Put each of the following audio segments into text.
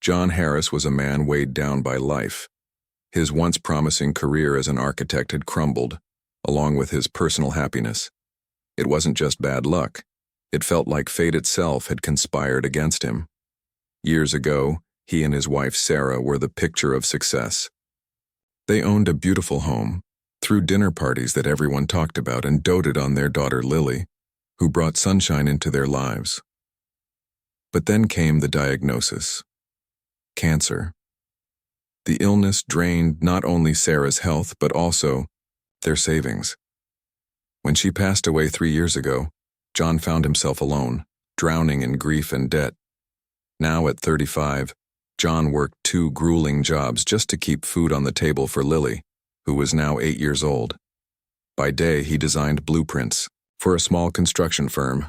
John Harris was a man weighed down by life. His once promising career as an architect had crumbled, along with his personal happiness. It wasn't just bad luck. It felt like fate itself had conspired against him. Years ago, he and his wife Sarah were the picture of success. They owned a beautiful home, threw dinner parties that everyone talked about, and doted on their daughter Lily, who brought sunshine into their lives. But then came the diagnosis: cancer. The illness drained not only Sarah's health, but also their savings. When she passed away 3 years ago, John found himself alone, drowning in grief and debt. Now at 35, John worked 2 grueling jobs just to keep food on the table for Lily, who was now 8 years old. By day, he designed blueprints for a small construction firm,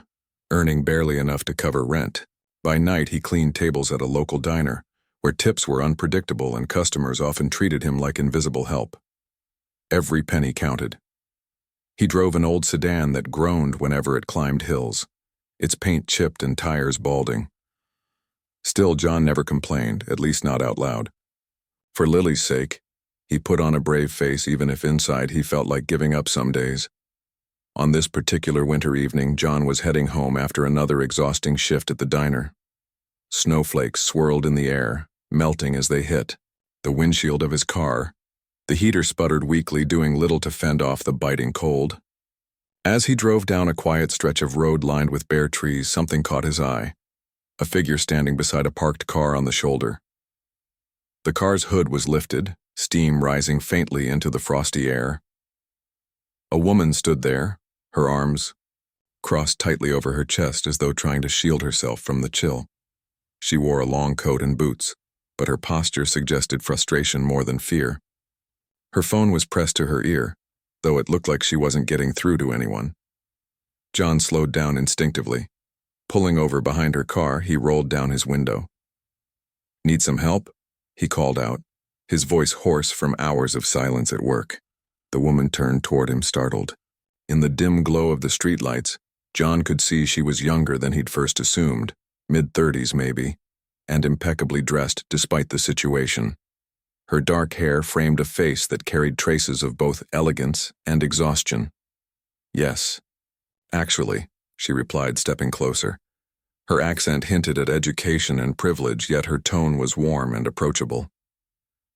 earning barely enough to cover rent. By night, he cleaned tables at a local diner, where tips were unpredictable and customers often treated him like invisible help. Every penny counted. He drove an old sedan that groaned whenever it climbed hills, its paint chipped and tires balding. Still, John never complained, at least not out loud. For Lily's sake, he put on a brave face even if inside he felt like giving up some days. On this particular winter evening, John was heading home after another exhausting shift at the diner. Snowflakes swirled in the air, melting as they hit the windshield of his car. The heater sputtered weakly, doing little to fend off the biting cold. As he drove down a quiet stretch of road lined with bare trees, something caught his eye: a figure standing beside a parked car on the shoulder. The car's hood was lifted, steam rising faintly into the frosty air. A woman stood there, her arms crossed tightly over her chest as though trying to shield herself from the chill. She wore a long coat and boots, but her posture suggested frustration more than fear. Her phone was pressed to her ear, though it looked like she wasn't getting through to anyone. John slowed down instinctively. Pulling over behind her car, he rolled down his window. "Need some help?" he called out, his voice hoarse from hours of silence at work. The woman turned toward him, startled. In the dim glow of the streetlights, John could see she was younger than he'd first assumed, mid-30s maybe, and impeccably dressed despite the situation. Her dark hair framed a face that carried traces of both elegance and exhaustion. "Yes, actually," she replied, stepping closer. Her accent hinted at education and privilege, yet her tone was warm and approachable.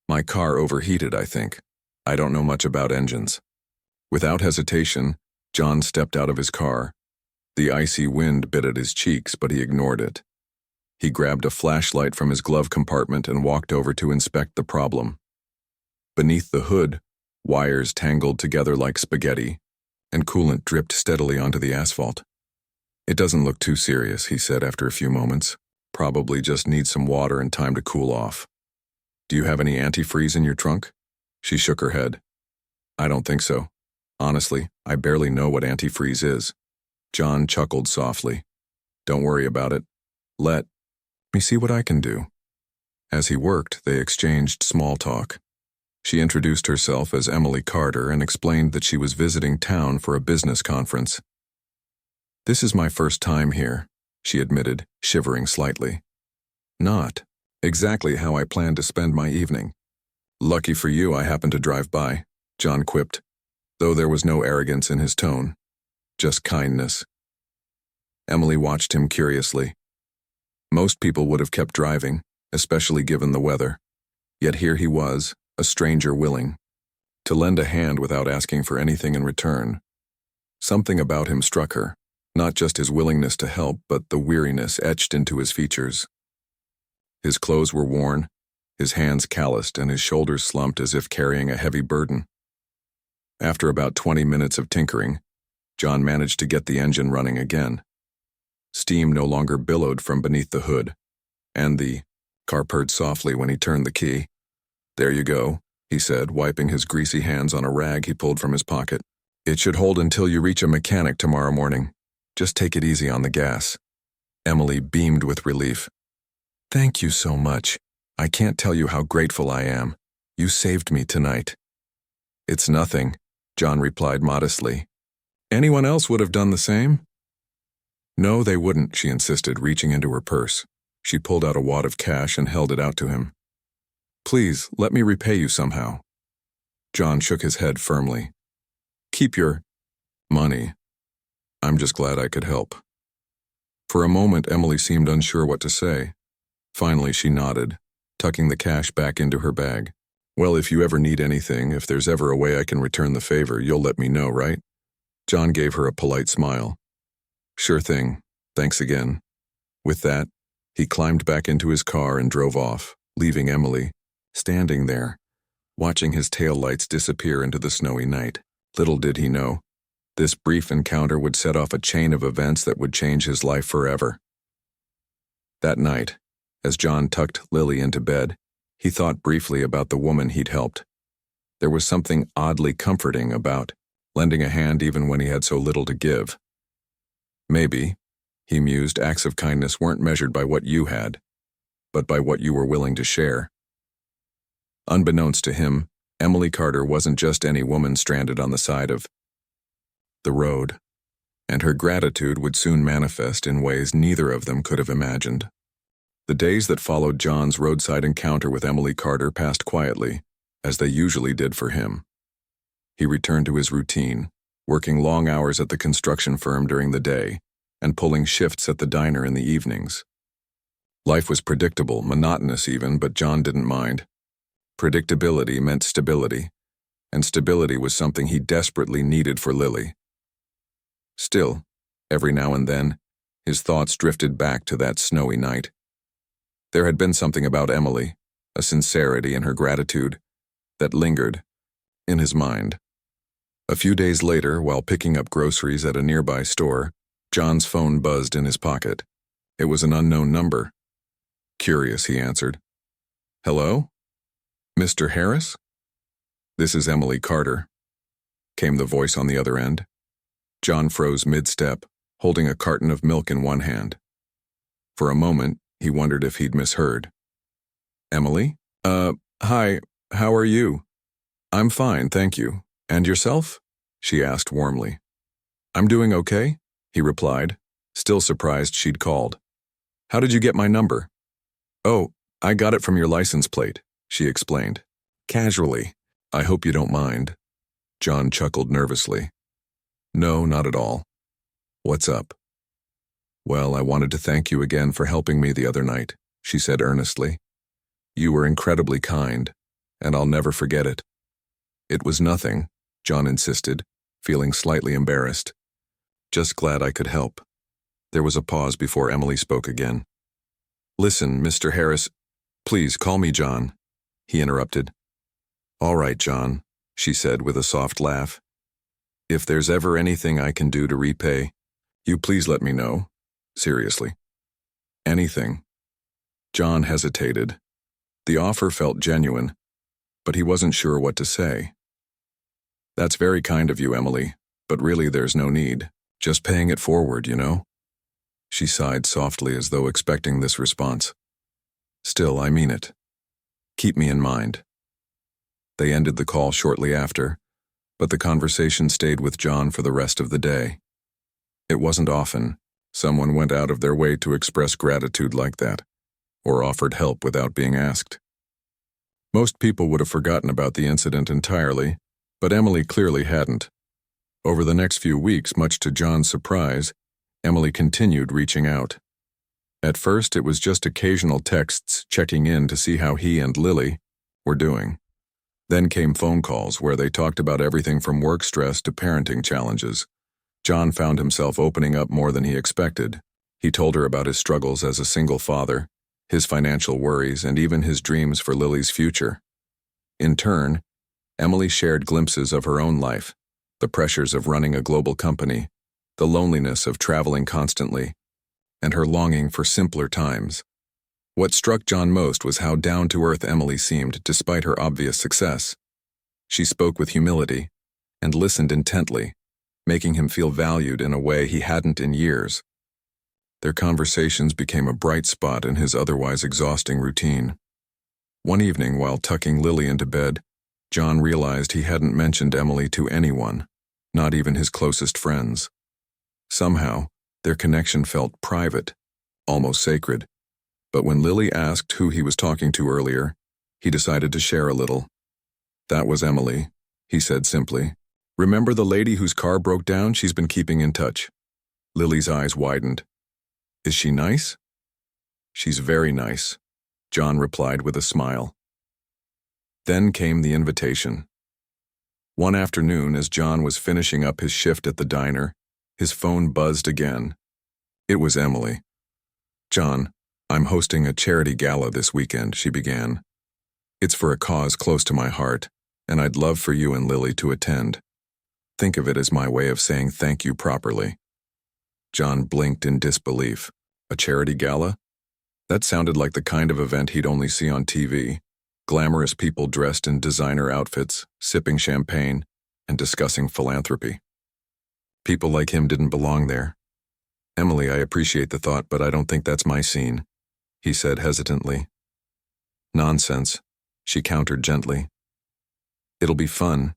"My car overheated, I think. I don't know much about engines." Without hesitation, John stepped out of his car. The icy wind bit at his cheeks, but he ignored it. He grabbed a flashlight from his glove compartment and walked over to inspect the problem. Beneath the hood, wires tangled together like spaghetti, and coolant dripped steadily onto the asphalt. "It doesn't look too serious," he said after a few moments. "Probably just needs some water and time to cool off." "Do you have any antifreeze in your trunk?" She shook her head. "I don't think so. Honestly, I barely know what antifreeze is." John chuckled softly. "Don't worry about it. Let me see what I can do." As he worked, they exchanged small talk. She introduced herself as Emily Carter and explained that she was visiting town for a business conference. "This is my first time here," she admitted, shivering slightly. "Not exactly how I planned to spend my evening." "Lucky for you I happened to drive by," John quipped, though there was no arrogance in his tone, just kindness. Emily watched him curiously. Most people would have kept driving, especially given the weather. Yet here he was, a stranger willing to lend a hand without asking for anything in return. Something about him struck her, not just his willingness to help, but the weariness etched into his features. His clothes were worn, his hands calloused, and his shoulders slumped as if carrying a heavy burden. After about 20 minutes of tinkering, John managed to get the engine running again. Steam no longer billowed from beneath the hood, and the car purred softly when he turned the key. "There you go," he said, wiping his greasy hands on a rag he pulled from his pocket. "It should hold until you reach a mechanic tomorrow morning. Just take it easy on the gas." Emily beamed with relief. "Thank you so much. I can't tell you how grateful I am. You saved me tonight." "It's nothing," John replied modestly. "Anyone else would have done the same?" "No, they wouldn't," she insisted, reaching into her purse. She pulled out a wad of cash and held it out to him. "Please, let me repay you somehow." John shook his head firmly. "Keep your money. I'm just glad I could help." For a moment, Emily seemed unsure what to say. Finally, she nodded, tucking the cash back into her bag. "Well, if you ever need anything, if there's ever a way I can return the favor, you'll let me know, right?" John gave her a polite smile. "Sure thing. Thanks again." With that, he climbed back into his car and drove off, leaving Emily standing there, watching his taillights disappear into the snowy night. Little did he know, this brief encounter would set off a chain of events that would change his life forever. That night, as John tucked Lily into bed, he thought briefly about the woman he'd helped. There was something oddly comforting about lending a hand even when he had so little to give. Maybe, he mused, acts of kindness weren't measured by what you had, but by what you were willing to share. Unbeknownst to him, Emily Carter wasn't just any woman stranded on the side of the road, and her gratitude would soon manifest in ways neither of them could have imagined. The days that followed John's roadside encounter with Emily Carter passed quietly, as they usually did for him. He returned to his routine, working long hours at the construction firm during the day, and pulling shifts at the diner in the evenings. Life was predictable, monotonous even, but John didn't mind. Predictability meant stability, and stability was something he desperately needed for Lily. Still, every now and then, his thoughts drifted back to that snowy night. There had been something about Emily, a sincerity in her gratitude, that lingered in his mind. A few days later, while picking up groceries at a nearby store, John's phone buzzed in his pocket. It was an unknown number. Curious, he answered. "Hello? Mr. Harris?" "This is Emily Carter," came the voice on the other end. John froze mid-step, holding a carton of milk in one hand. For a moment, he wondered if he'd misheard. "Emily? Hi, how are you?" "I'm fine, thank you. And yourself?" she asked warmly. "I'm doing okay," he replied, still surprised she'd called. "How did you get my number?" "Oh, I got it from your license plate," she explained. Casually. "I hope you don't mind." John chuckled nervously. "No, not at all. What's up?" "Well, I wanted to thank you again for helping me the other night," she said earnestly. "You were incredibly kind, and I'll never forget it." "It was nothing," John insisted, feeling slightly embarrassed. "Just glad I could help." There was a pause before Emily spoke again. "Listen, Mr. Harris, please call me John," he interrupted. "All right, John," she said with a soft laugh. "If there's ever anything I can do to repay, you please let me know. Seriously. Anything." John hesitated. The offer felt genuine, but he wasn't sure what to say. "That's very kind of you, Emily, but really there's no need. Just paying it forward, you know?" She sighed softly as though expecting this response. "Still, I mean it. Keep me in mind." They ended the call shortly after, but the conversation stayed with John for the rest of the day. It wasn't often someone went out of their way to express gratitude like that, or offered help without being asked. Most people would have forgotten about the incident entirely, but Emily clearly hadn't. Over the next few weeks, much to John's surprise, Emily continued reaching out. At first, it was just occasional texts checking in to see how he and Lily were doing. Then came phone calls where they talked about everything from work stress to parenting challenges. John found himself opening up more than he expected. He told her about his struggles as a single father, his financial worries, and even his dreams for Lily's future. In turn, Emily shared glimpses of her own life, the pressures of running a global company, the loneliness of traveling constantly, and her longing for simpler times. What struck John most was how down-to-earth Emily seemed despite her obvious success. She spoke with humility and listened intently, making him feel valued in a way he hadn't in years. Their conversations became a bright spot in his otherwise exhausting routine. One evening, while tucking Lily into bed, John realized he hadn't mentioned Emily to anyone, not even his closest friends. Somehow, their connection felt private, almost sacred. But when Lily asked who he was talking to earlier, he decided to share a little. "That was Emily," he said simply. "Remember the lady whose car broke down? She's been keeping in touch." Lily's eyes widened. "Is she nice?" "She's very nice," John replied with a smile. Then came the invitation. One afternoon, as John was finishing up his shift at the diner, his phone buzzed again. It was Emily. "John, I'm hosting a charity gala this weekend," she began. "It's for a cause close to my heart, and I'd love for you and Lily to attend. Think of it as my way of saying thank you properly." John blinked in disbelief. A charity gala? That sounded like the kind of event he'd only see on TV. Glamorous people dressed in designer outfits, sipping champagne, and discussing philanthropy. People like him didn't belong there. "Emily, I appreciate the thought, but I don't think that's my scene," he said hesitantly. "Nonsense," she countered gently. "It'll be fun.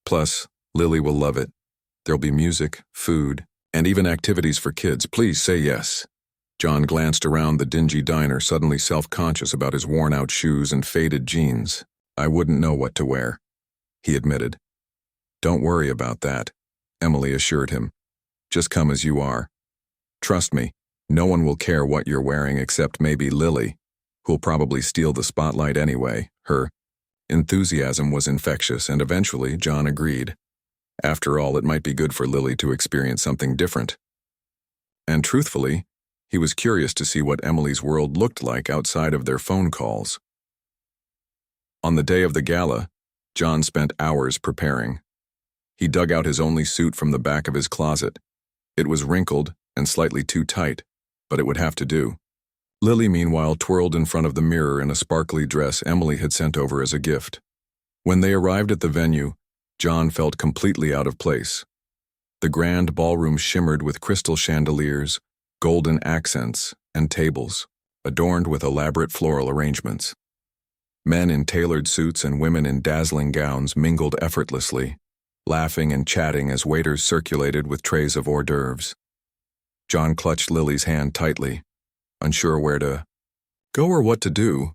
Plus, Lily will love it. There'll be music, food, and even activities for kids. Please say yes." John glanced around the dingy diner, suddenly self-conscious about his worn-out shoes and faded jeans. "I wouldn't know what to wear," he admitted. "Don't worry about that," Emily assured him. "Just come as you are. Trust me, no one will care what you're wearing except maybe Lily, who'll probably steal the spotlight anyway." Her enthusiasm was infectious, and eventually John agreed. After all, it might be good for Lily to experience something different. And truthfully, he was curious to see what Emily's world looked like outside of their phone calls. On the day of the gala, John spent hours preparing. He dug out his only suit from the back of his closet. It was wrinkled and slightly too tight, but it would have to do. Lily, meanwhile, twirled in front of the mirror in a sparkly dress Emily had sent over as a gift. When they arrived at the venue, John felt completely out of place. The grand ballroom shimmered with crystal chandeliers, golden accents, and tables, adorned with elaborate floral arrangements. Men in tailored suits and women in dazzling gowns mingled effortlessly, laughing and chatting as waiters circulated with trays of hors d'oeuvres. John clutched Lily's hand tightly, unsure where to go or what to do.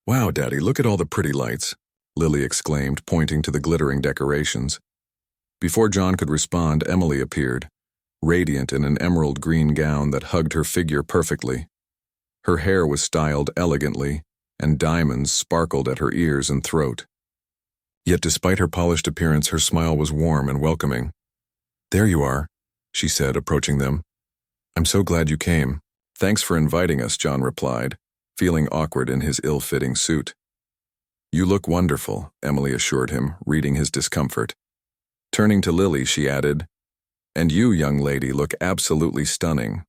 "Wow, Daddy, look at all the pretty lights," Lily exclaimed, pointing to the glittering decorations. Before John could respond, Emily appeared, radiant in an emerald green gown that hugged her figure perfectly. Her hair was styled elegantly, and diamonds sparkled at her ears and throat. Yet despite her polished appearance, her smile was warm and welcoming. "There you are," she said, approaching them. "I'm so glad you came." "Thanks for inviting us," John replied, feeling awkward in his ill-fitting suit. "You look wonderful," Emily assured him, reading his discomfort. Turning to Lily, she added, "And you, young lady, look absolutely stunning.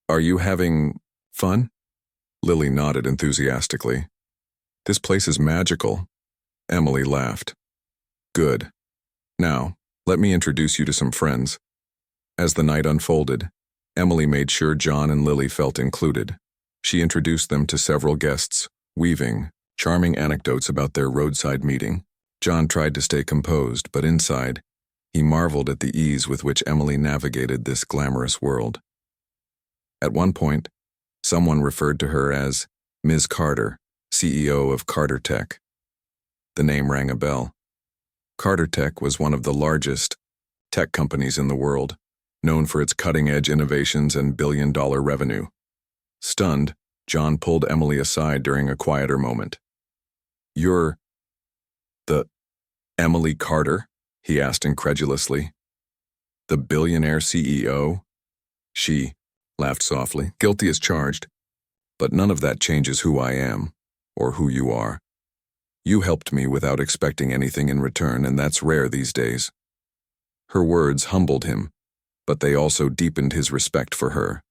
Are you having fun?" Lily nodded enthusiastically. "This place is magical." Emily laughed. "Good. Now, let me introduce you to some friends." As the night unfolded, Emily made sure John and Lily felt included. She introduced them to several guests, weaving charming anecdotes about their roadside meeting. John tried to stay composed, but inside, he marveled at the ease with which Emily navigated this glamorous world. At one point, someone referred to her as Ms. Carter, CEO of Carter Tech. The name rang a bell. Carter Tech was one of the largest tech companies in the world, known for its cutting-edge innovations and billion-dollar revenue. Stunned, John pulled Emily aside during a quieter moment. "You're the Emily Carter?" he asked incredulously. "The billionaire CEO?" She laughed softly. "Guilty as charged. But none of that changes who I am, or who you are. You helped me without expecting anything in return, and that's rare these days." Her words humbled him, but they also deepened his respect for her.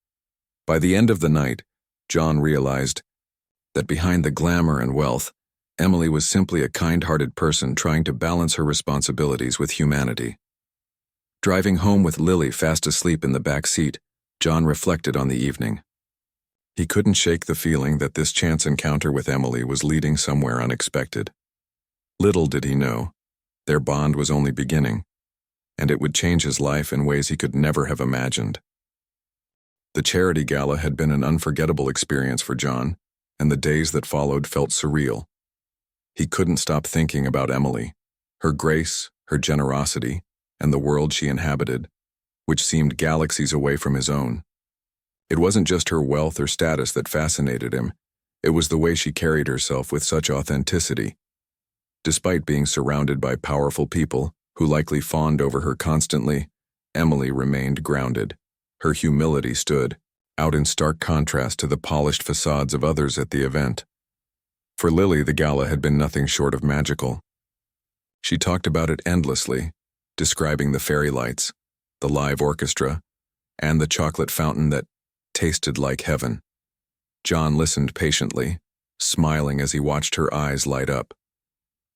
By the end of the night, John realized that behind the glamour and wealth, Emily was simply a kind-hearted person trying to balance her responsibilities with humanity. Driving home with Lily fast asleep in the back seat, John reflected on the evening. He couldn't shake the feeling that this chance encounter with Emily was leading somewhere unexpected. Little did he know, their bond was only beginning, and it would change his life in ways he could never have imagined. The charity gala had been an unforgettable experience for John, and the days that followed felt surreal. He couldn't stop thinking about Emily, her grace, her generosity, and the world she inhabited, which seemed galaxies away from his own. It wasn't just her wealth or status that fascinated him, it was the way she carried herself with such authenticity. Despite being surrounded by powerful people who likely fawned over her constantly, Emily remained grounded. Her humility stood out in stark contrast to the polished facades of others at the event. For Lily, the gala had been nothing short of magical. She talked about it endlessly, describing the fairy lights, the live orchestra, and the chocolate fountain that tasted like heaven. John listened patiently, smiling as he watched her eyes light up.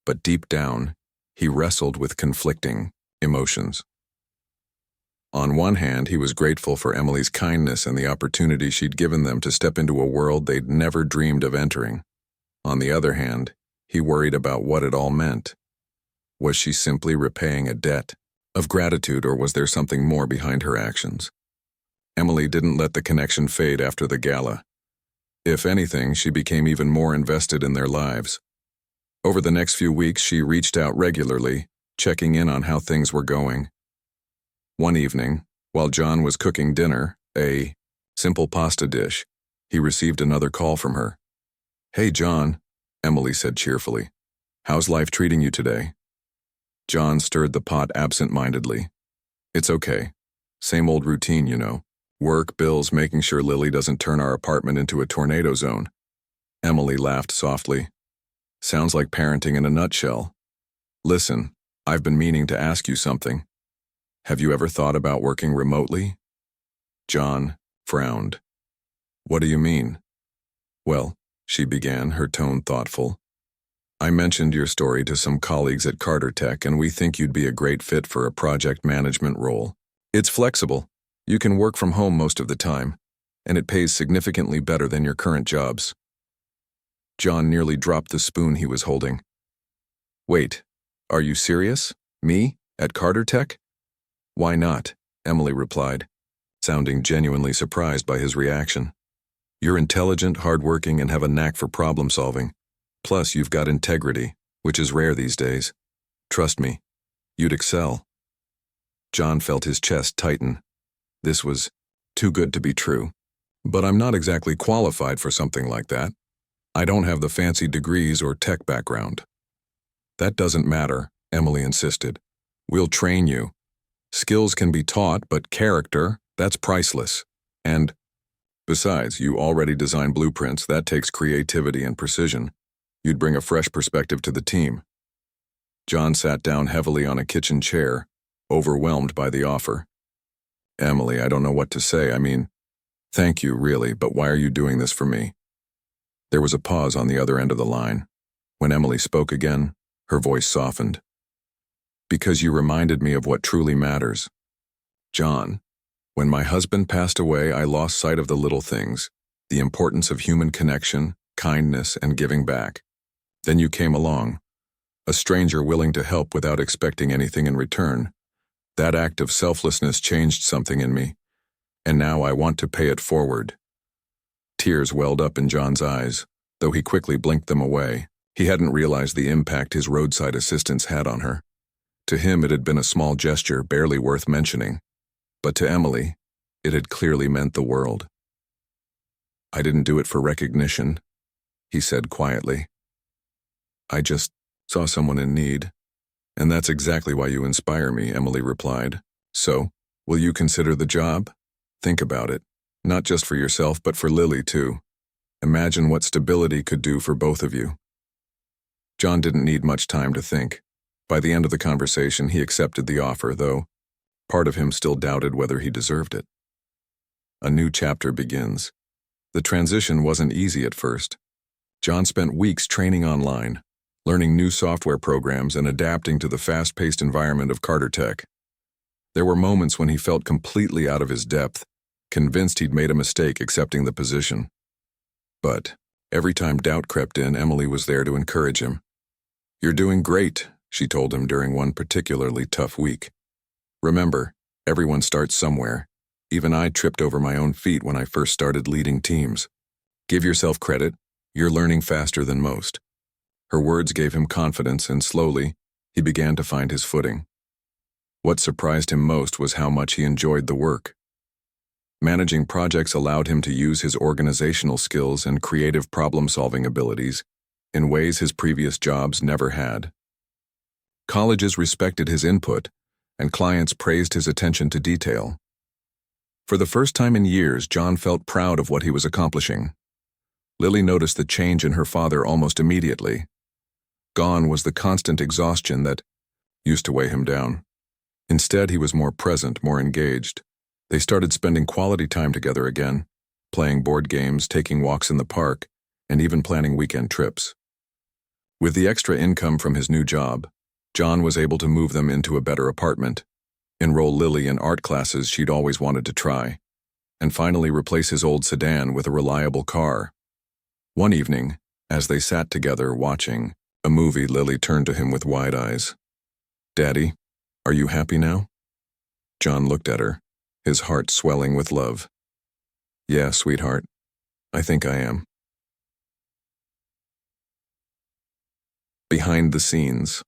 But deep down, he wrestled with conflicting emotions. On one hand, he was grateful for Emily's kindness and the opportunity she'd given them to step into a world they'd never dreamed of entering. On the other hand, he worried about what it all meant. Was she simply repaying a debt of gratitude, or was there something more behind her actions? Emily didn't let the connection fade after the gala. If anything, she became even more invested in their lives. Over the next few weeks, she reached out regularly, checking in on how things were going. One evening, while John was cooking dinner, a simple pasta dish, he received another call from her. "Hey, John," Emily said cheerfully. "How's life treating you today?" John stirred the pot absent-mindedly. "It's okay. Same old routine, you know. Work, bills, making sure Lily doesn't turn our apartment into a tornado zone." Emily laughed softly. "Sounds like parenting in a nutshell. Listen, I've been meaning to ask you something. Have you ever thought about working remotely?" John frowned. "What do you mean?" "Well," she began, her tone thoughtful, "I mentioned your story to some colleagues at Carter Tech, and we think you'd be a great fit for a project management role. It's flexible. You can work from home most of the time, and it pays significantly better than your current jobs." John nearly dropped the spoon he was holding. "Wait, are you serious? Me? At Carter Tech?" "Why not?" Emily replied, sounding genuinely surprised by his reaction. "You're intelligent, hardworking, and have a knack for problem solving. Plus, you've got integrity, which is rare these days. Trust me, you'd excel." John felt his chest tighten. This was too good to be true. "But I'm not exactly qualified for something like that. I don't have the fancy degrees or tech background." "That doesn't matter," Emily insisted. "We'll train you. Skills can be taught, but character, that's priceless. And besides, you already design blueprints. That takes creativity and precision. You'd bring a fresh perspective to the team." John sat down heavily on a kitchen chair, overwhelmed by the offer. "Emily, I don't know what to say. I mean, thank you, really, but why are you doing this for me?" There was a pause on the other end of the line. When Emily spoke again, her voice softened. "Because you reminded me of what truly matters. John, when my husband passed away, I lost sight of the little things, the importance of human connection, kindness, and giving back. Then you came along, a stranger willing to help without expecting anything in return. That act of selflessness changed something in me, and now I want to pay it forward." Tears welled up in John's eyes, though he quickly blinked them away. He hadn't realized the impact his roadside assistance had on her. To him, it had been a small gesture, barely worth mentioning. But to Emily, it had clearly meant the world. "I didn't do it for recognition," he said quietly. "I just saw someone in need. And that's exactly why you inspire me," Emily replied. "So, will you consider the job? Think about it. Not just for yourself, but for Lily, too. Imagine what stability could do for both of you." John didn't need much time to think. By the end of the conversation, he accepted the offer, though part of him still doubted whether he deserved it. A new chapter begins. The transition wasn't easy at first. John spent weeks training online, learning new software programs and adapting to the fast-paced environment of Carter Tech. There were moments when he felt completely out of his depth, convinced he'd made a mistake accepting the position. But every time doubt crept in, Emily was there to encourage him. "You're doing great," she told him during one particularly tough week. "Remember, everyone starts somewhere. Even I tripped over my own feet when I first started leading teams. Give yourself credit. You're learning faster than most. Her words gave him confidence, and slowly, he began to find his footing. What surprised him most was how much he enjoyed the work. Managing projects allowed him to use his organizational skills and creative problem-solving abilities in ways his previous jobs never had. Colleges respected his input, and clients praised his attention to detail. For the first time in years, John felt proud of what he was accomplishing. Lily noticed the change in her father almost immediately. Gone was the constant exhaustion that used to weigh him down. Instead, he was more present, more engaged. They started spending quality time together again, playing board games, taking walks in the park, and even planning weekend trips. With the extra income from his new job, John was able to move them into a better apartment, enroll Lily in art classes she'd always wanted to try, and finally replace his old sedan with a reliable car. One evening, as they sat together watching a movie, Lily turned to him with wide eyes. "Daddy, are you happy now?" John looked at her, his heart swelling with love. "Yeah, sweetheart, I think I am." Behind the scenes.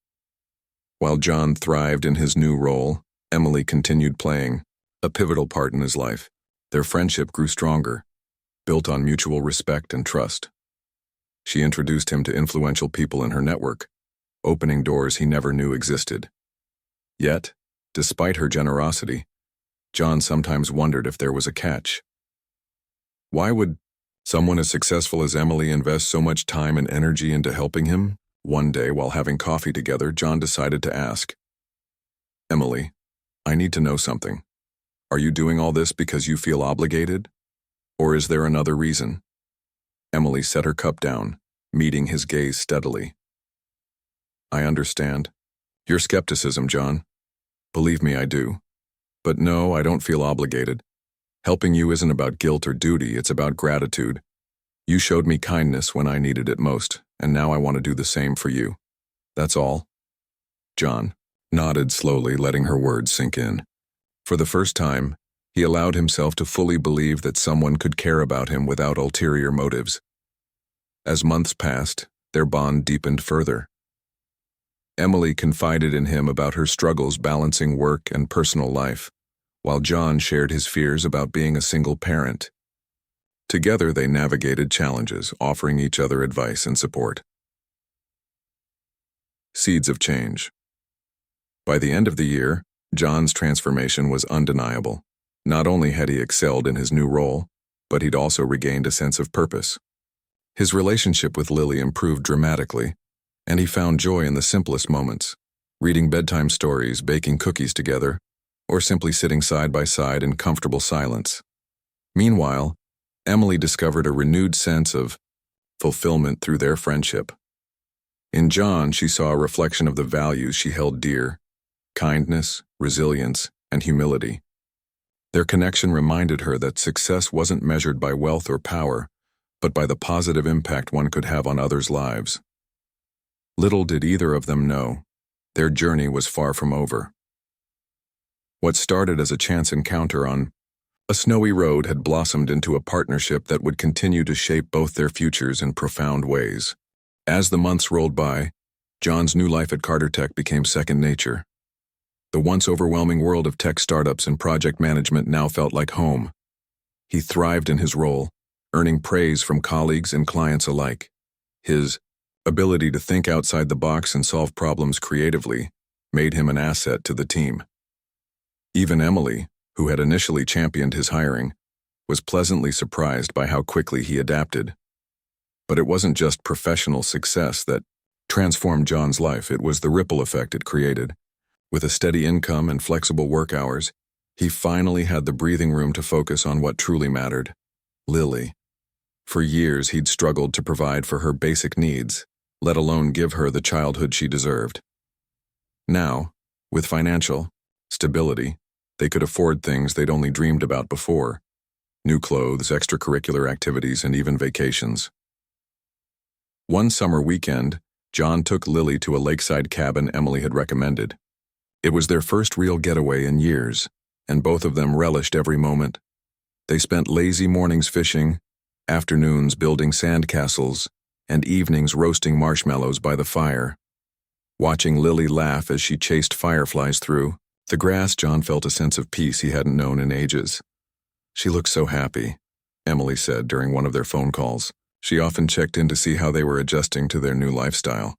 While John thrived in his new role, Emily continued playing a pivotal part in his life. Their friendship grew stronger, built on mutual respect and trust. She introduced him to influential people in her network, opening doors he never knew existed. Yet, despite her generosity, John sometimes wondered if there was a catch. Why would someone as successful as Emily invest so much time and energy into helping him? One day, while having coffee together, John decided to ask, "Emily, I need to know something. Are you doing all this because you feel obligated? Or is there another reason?" Emily set her cup down, meeting his gaze steadily. "I understand your skepticism, John. Believe me, I do. But no, I don't feel obligated. Helping you isn't about guilt or duty, it's about gratitude. You showed me kindness when I needed it most, and now I want to do the same for you. That's all." John nodded slowly, letting her words sink in. For the first time, he allowed himself to fully believe that someone could care about him without ulterior motives. As months passed, their bond deepened further. Emily confided in him about her struggles balancing work and personal life, while John shared his fears about being a single parent. Together they navigated challenges, offering each other advice and support. Seeds of change. By the end of the year, John's transformation was undeniable. Not only had he excelled in his new role, but he'd also regained a sense of purpose. His relationship with Lily improved dramatically, and he found joy in the simplest moments, reading bedtime stories, baking cookies together, or simply sitting side by side in comfortable silence. Meanwhile, Emily discovered a renewed sense of fulfillment through their friendship. In John, she saw a reflection of the values she held dear: kindness, resilience, and humility. Their connection reminded her that success wasn't measured by wealth or power, but by the positive impact one could have on others' lives. Little did either of them know, their journey was far from over. What started as a chance encounter on a snowy road had blossomed into a partnership that would continue to shape both their futures in profound ways. As the months rolled by, John's new life at Carter Tech became second nature. The once overwhelming world of tech startups and project management now felt like home. He thrived in his role, earning praise from colleagues and clients alike. His ability to think outside the box and solve problems creatively made him an asset to the team. Even Emily, who had initially championed his hiring, was pleasantly surprised by how quickly he adapted. But it wasn't just professional success that transformed John's life, it was the ripple effect it created. With a steady income and flexible work hours, he finally had the breathing room to focus on what truly mattered: Lily. For years, he'd struggled to provide for her basic needs, let alone give her the childhood she deserved. Now, with financial stability, they could afford things they'd only dreamed about before: new clothes, extracurricular activities, and even vacations. One summer weekend, John took Lily to a lakeside cabin Emily had recommended. It was their first real getaway in years, and both of them relished every moment. They spent lazy mornings fishing, afternoons building sandcastles, and evenings roasting marshmallows by the fire. Watching Lily laugh as she chased fireflies through the grass, John felt a sense of peace he hadn't known in ages. "She looks so happy," Emily said during one of their phone calls. She often checked in to see how they were adjusting to their new lifestyle.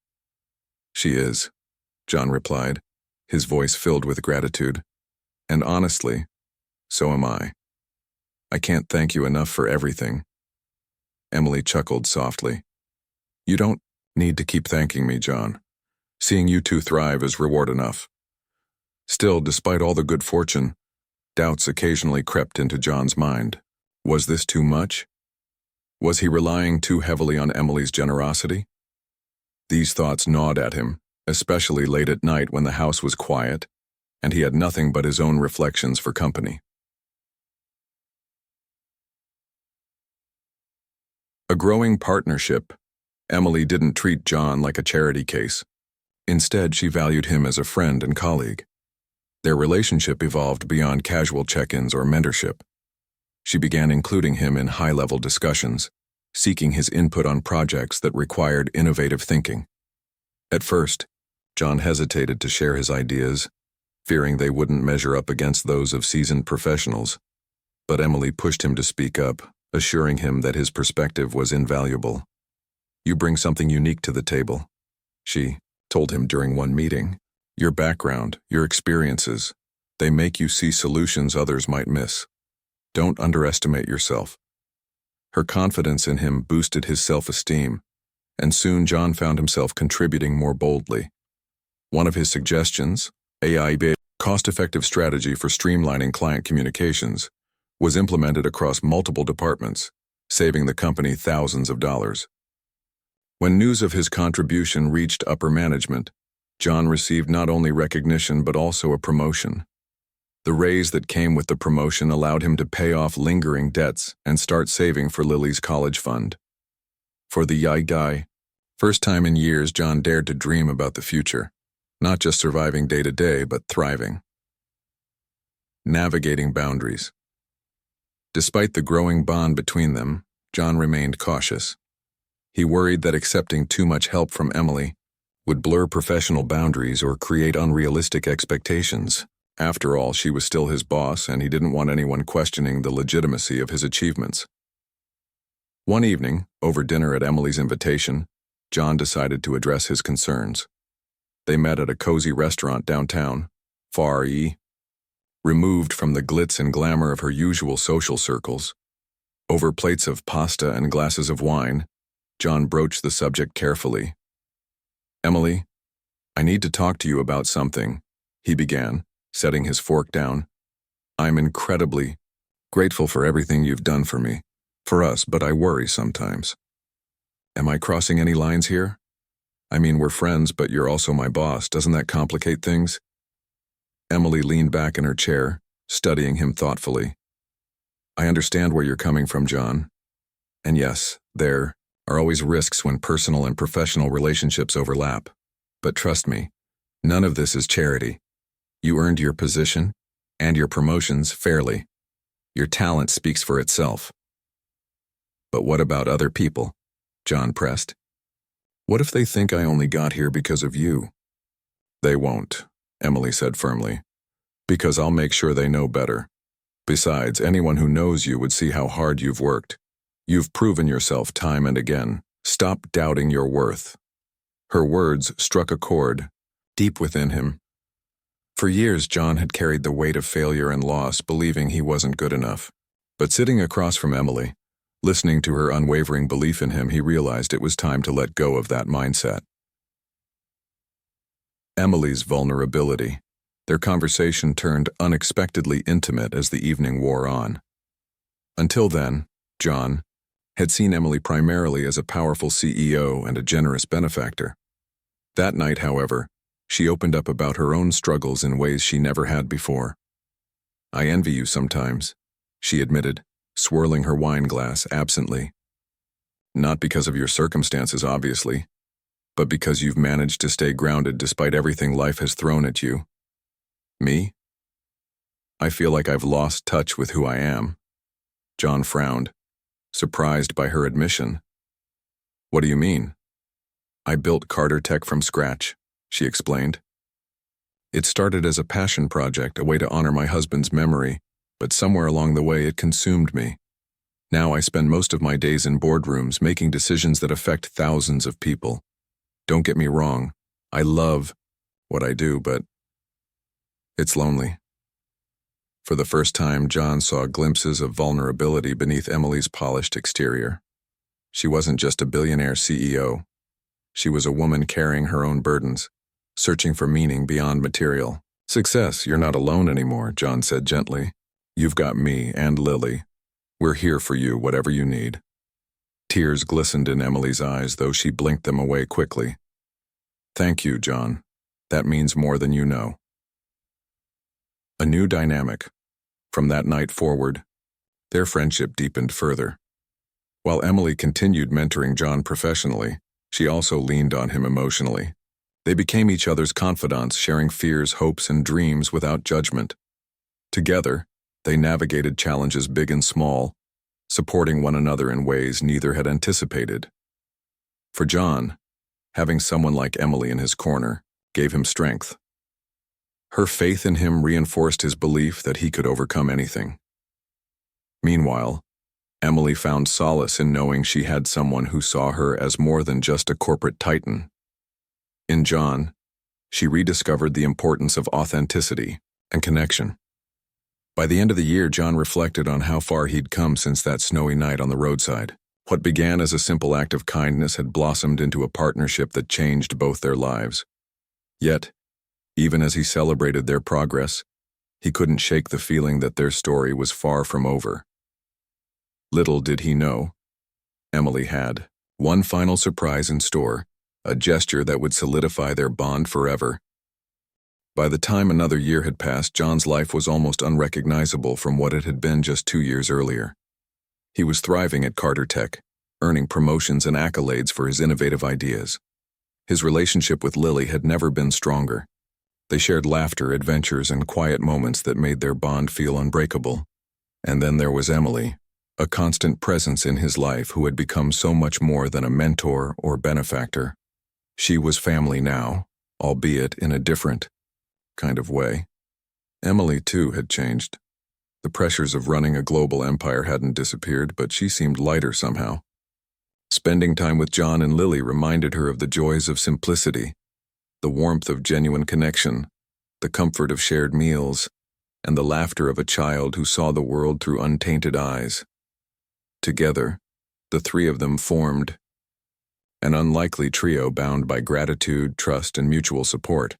"She is," John replied, his voice filled with gratitude. "And honestly, so am I. I can't thank you enough for everything." Emily chuckled softly. "You don't need to keep thanking me, John. Seeing you two thrive is reward enough." Still, despite all the good fortune, doubts occasionally crept into John's mind. Was this too much? Was he relying too heavily on Emily's generosity? These thoughts gnawed at him, especially late at night when the house was quiet, and he had nothing but his own reflections for company. A growing partnership, Emily didn't treat John like a charity case. Instead, she valued him as a friend and colleague. Their relationship evolved beyond casual check-ins or mentorship. She began including him in high-level discussions, seeking his input on projects that required innovative thinking. At first, John hesitated to share his ideas, fearing they wouldn't measure up against those of seasoned professionals. But Emily pushed him to speak up, assuring him that his perspective was invaluable. "You bring something unique to the table," she told him during one meeting. "Your background, your experiences, they make you see solutions others might miss. Don't underestimate yourself." Her confidence in him boosted his self-esteem, and soon John found himself contributing more boldly. One of his suggestions, AI-based cost-effective strategy for streamlining client communications, was implemented across multiple departments, saving the company thousands of dollars. When news of his contribution reached upper management, John received not only recognition but also a promotion. The raise that came with the promotion allowed him to pay off lingering debts and start saving for Lily's college fund. For the young guy, first time in years John dared to dream about the future, not just surviving day to day but thriving. Navigating boundaries. Despite the growing bond between them, John remained cautious. He worried that accepting too much help from Emily would blur professional boundaries or create unrealistic expectations. After all, she was still his boss, and he didn't want anyone questioning the legitimacy of his achievements. One evening, over dinner at Emily's invitation, John decided to address his concerns. They met at a cozy restaurant downtown, removed from the glitz and glamour of her usual social circles. Over plates of pasta and glasses of wine, John broached the subject carefully. "Emily, I need to talk to you about something," he began, setting his fork down. "I'm incredibly grateful for everything you've done for me, for us, but I worry sometimes." "Am I crossing any lines here? I mean, we're friends, but you're also my boss. Doesn't that complicate things?" Emily leaned back in her chair, studying him thoughtfully. "I understand where you're coming from, John. And yes, there are always risks when personal and professional relationships overlap. But trust me, none of this is charity. You earned your position and your promotions fairly. Your talent speaks for itself." "But what about other people?" John pressed. "What if they think I only got here because of you?" "They won't," Emily said firmly, "because I'll make sure they know better. Besides, anyone who knows you would see how hard you've worked. You've proven yourself time and again. Stop doubting your worth." Her words struck a chord deep within him. For years, John had carried the weight of failure and loss, believing he wasn't good enough. But sitting across from Emily, listening to her unwavering belief in him, he realized it was time to let go of that mindset. Emily's vulnerability. Their conversation turned unexpectedly intimate as the evening wore on. Until then, John had seen Emily primarily as a powerful CEO and a generous benefactor. That night, however, she opened up about her own struggles in ways she never had before. "I envy you sometimes," she admitted, swirling her wine glass absently. "Not because of your circumstances, obviously, but because you've managed to stay grounded despite everything life has thrown at you." "Me?" I feel like I've lost touch with who I am. John frowned, surprised by her admission. What do you mean? I built Carter Tech from scratch, she explained. It started as a passion project, a way to honor my husband's memory, but somewhere along the way it consumed me. Now I spend most of my days in boardrooms making decisions that affect thousands of people. Don't get me wrong, I love what I do, but it's lonely. For the first time, John saw glimpses of vulnerability beneath Emily's polished exterior. She wasn't just a billionaire CEO. She was a woman carrying her own burdens, searching for meaning beyond material. Success, you're not alone anymore, John said gently. You've got me and Lily. We're here for you, whatever you need. Tears glistened in Emily's eyes, though she blinked them away quickly. Thank you, John. That means more than you know. A new dynamic. From that night forward, their friendship deepened further. While Emily continued mentoring John professionally, she also leaned on him emotionally. They became each other's confidants, sharing fears, hopes, and dreams without judgment. Together, they navigated challenges big and small, supporting one another in ways neither had anticipated. For John, having someone like Emily in his corner gave him strength. Her faith in him reinforced his belief that he could overcome anything. Meanwhile, Emily found solace in knowing she had someone who saw her as more than just a corporate titan. In John, she rediscovered the importance of authenticity and connection. By the end of the year, John reflected on how far he'd come since that snowy night on the roadside. What began as a simple act of kindness had blossomed into a partnership that changed both their lives. Yet, even as he celebrated their progress, he couldn't shake the feeling that their story was far from over. Little did he know, Emily had one final surprise in store, a gesture that would solidify their bond forever. By the time another year had passed, John's life was almost unrecognizable from what it had been just 2 years earlier. He was thriving at Carter Tech, earning promotions and accolades for his innovative ideas. His relationship with Lily had never been stronger. They shared laughter, adventures, and quiet moments that made their bond feel unbreakable. And then there was Emily, a constant presence in his life who had become so much more than a mentor or benefactor. She was family now, albeit in a different kind of way. Emily, too, had changed. The pressures of running a global empire hadn't disappeared, but she seemed lighter somehow. Spending time with John and Lily reminded her of the joys of simplicity, the warmth of genuine connection, the comfort of shared meals, and the laughter of a child who saw the world through untainted eyes. Together, the three of them formed an unlikely trio bound by gratitude, trust, and mutual support.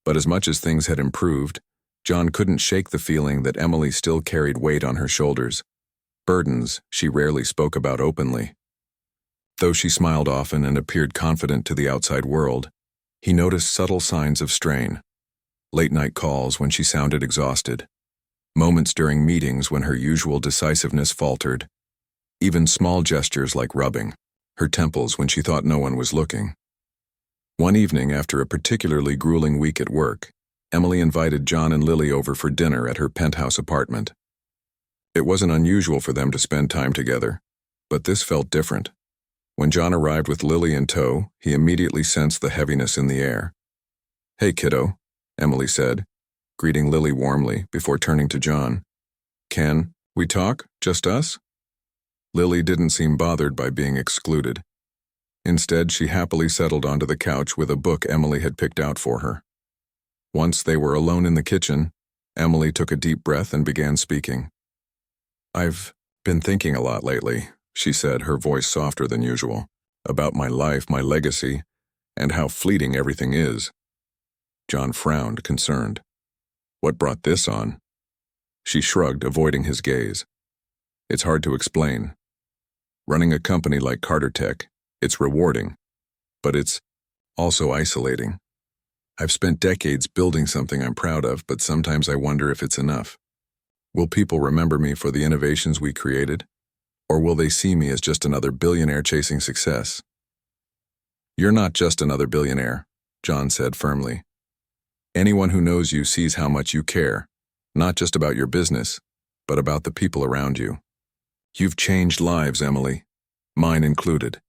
But as much as things had improved, John couldn't shake the feeling that Emily still carried weight on her shoulders, burdens she rarely spoke about openly. Though she smiled often and appeared confident to the outside world, he noticed subtle signs of strain. Late-night calls when she sounded exhausted, moments during meetings when her usual decisiveness faltered, even small gestures like rubbing her temples when she thought no one was looking. One evening, after a particularly grueling week at work, Emily invited John and Lily over for dinner at her penthouse apartment. It wasn't unusual for them to spend time together, but this felt different. When John arrived with Lily in tow, he immediately sensed the heaviness in the air. "Hey, kiddo," Emily said, greeting Lily warmly before turning to John. "Can we talk? Just us?" Lily didn't seem bothered by being excluded. Instead, she happily settled onto the couch with a book Emily had picked out for her. Once they were alone in the kitchen, Emily took a deep breath and began speaking. "I've been thinking a lot lately," she said, her voice softer than usual, "about my life, my legacy, and how fleeting everything is." John frowned, concerned. What brought this on? She shrugged, avoiding his gaze. "It's hard to explain. Running a company like Carter Tech, it's rewarding, but it's also isolating. I've spent decades building something I'm proud of, but sometimes I wonder if it's enough. Will people remember me for the innovations we created? Or will they see me as just another billionaire chasing success?" "You're not just another billionaire," John said firmly. "Anyone who knows you sees how much you care, Not just about your business, but about the people around you. You've changed lives, Emily, mine included.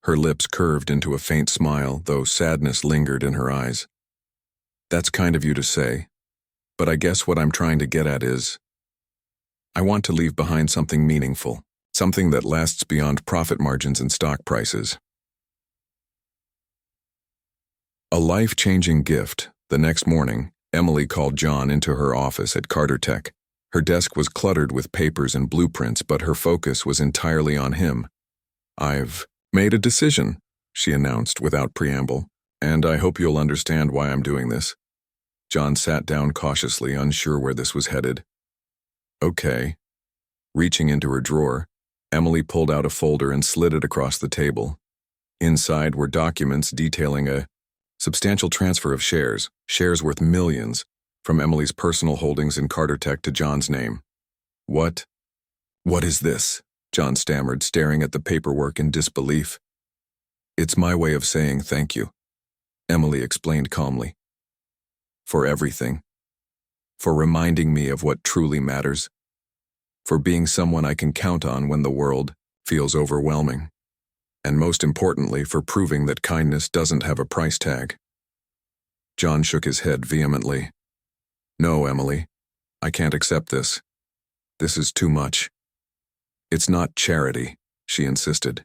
Her lips curved into a faint smile, though sadness lingered in her eyes. That's kind of you to say, but I guess what I'm trying to get at is, I want to leave behind something meaningful, something that lasts beyond profit margins and stock prices. A life-changing gift. The next morning, Emily called John into her office at Carter Tech. Her desk was cluttered with papers and blueprints, but her focus was entirely on him. I've made a decision, she announced without preamble, and I hope you'll understand why I'm doing this. John sat down cautiously, unsure where this was headed. Okay. Reaching into her drawer, Emily pulled out a folder and slid it across the table. Inside were documents detailing a substantial transfer of shares worth millions, from Emily's personal holdings in Carter Tech to John's name. What is this? John stammered, staring at the paperwork in disbelief. It's my way of saying thank you, Emily explained calmly. For everything. For reminding me of what truly matters. For being someone I can count on when the world feels overwhelming. And most importantly, for proving that kindness doesn't have a price tag. John shook his head vehemently. No, Emily, I can't accept this. This is too much. It's not charity, she insisted.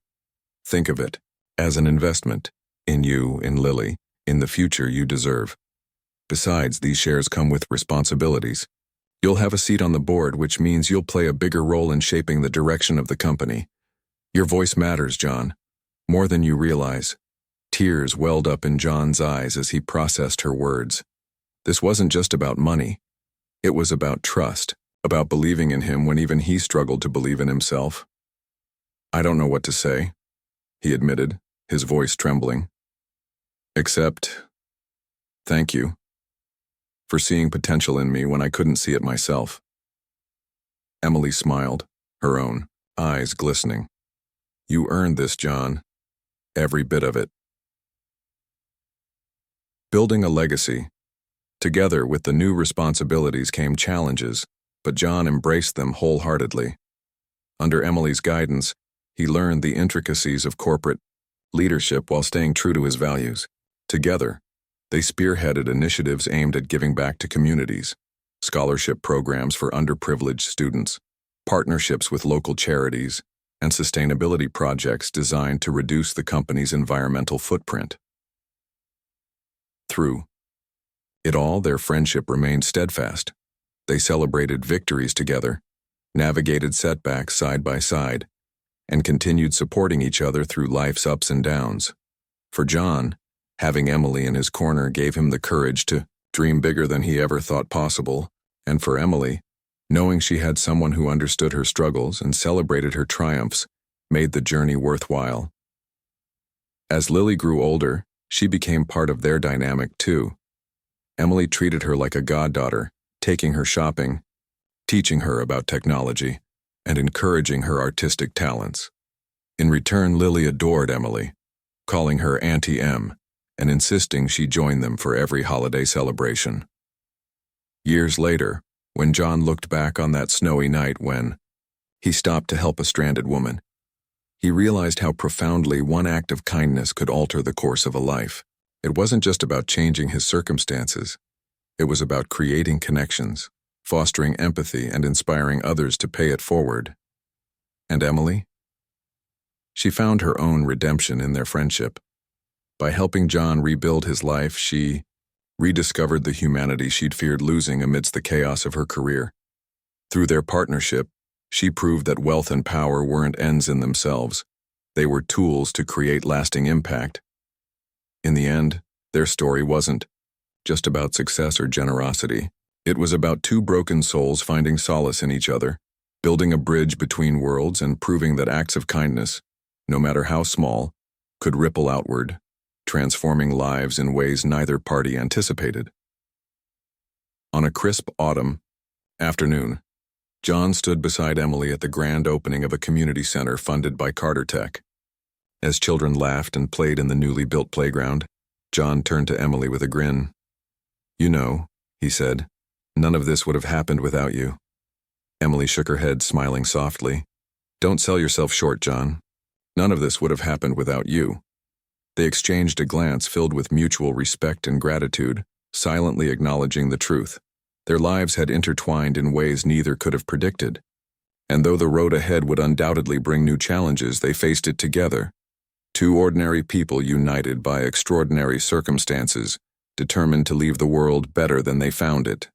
Think of it as an investment in you, in Lily, in the future you deserve. Besides, these shares come with responsibilities. You'll have a seat on the board, which means you'll play a bigger role in shaping the direction of the company. Your voice matters, John, more than you realize. Tears welled up in John's eyes as he processed her words. This wasn't just about money. It was about trust, about believing in him when even he struggled to believe in himself. I don't know what to say, he admitted, his voice trembling. Except, thank you. For seeing potential in me when I couldn't see it myself. Emily smiled, her own eyes glistening. You earned this, John. Every bit of it. Building a legacy. Together with the new responsibilities came challenges, but John embraced them wholeheartedly. Under Emily's guidance, he learned the intricacies of corporate leadership while staying true to his values. Together, they spearheaded initiatives aimed at giving back to communities, scholarship programs for underprivileged students, partnerships with local charities, and sustainability projects designed to reduce the company's environmental footprint. Through it all, their friendship remained steadfast. They celebrated victories together, navigated setbacks side by side, and continued supporting each other through life's ups and downs. For John, having Emily in his corner gave him the courage to dream bigger than he ever thought possible, and for Emily, knowing she had someone who understood her struggles and celebrated her triumphs made the journey worthwhile. As Lily grew older, she became part of their dynamic too. Emily treated her like a goddaughter, taking her shopping, teaching her about technology, and encouraging her artistic talents. In return, Lily adored Emily, calling her Auntie Em, and insisting she join them for every holiday celebration. Years later, when John looked back on that snowy night when he stopped to help a stranded woman, he realized how profoundly one act of kindness could alter the course of a life. It wasn't just about changing his circumstances. It was about creating connections, fostering empathy, and inspiring others to pay it forward. And Emily? She found her own redemption in their friendship. By helping John rebuild his life, she rediscovered the humanity she'd feared losing amidst the chaos of her career. Through their partnership, she proved that wealth and power weren't ends in themselves. They were tools to create lasting impact. In the end, their story wasn't just about success or generosity. It was about two broken souls finding solace in each other, building a bridge between worlds and proving that acts of kindness, no matter how small, could ripple outward, transforming lives in ways neither party anticipated. On a crisp autumn afternoon, John stood beside Emily at the grand opening of a community center funded by Carter Tech. As children laughed and played in the newly built playground, John turned to Emily with a grin. You know, he said, None of this would have happened without you. Emily shook her head, smiling softly. Don't sell yourself short, John. None of this would have happened without you. They exchanged a glance filled with mutual respect and gratitude, silently acknowledging the truth. Their lives had intertwined in ways neither could have predicted. And though the road ahead would undoubtedly bring new challenges, they faced it together. Two ordinary people united by extraordinary circumstances, determined to leave the world better than they found it.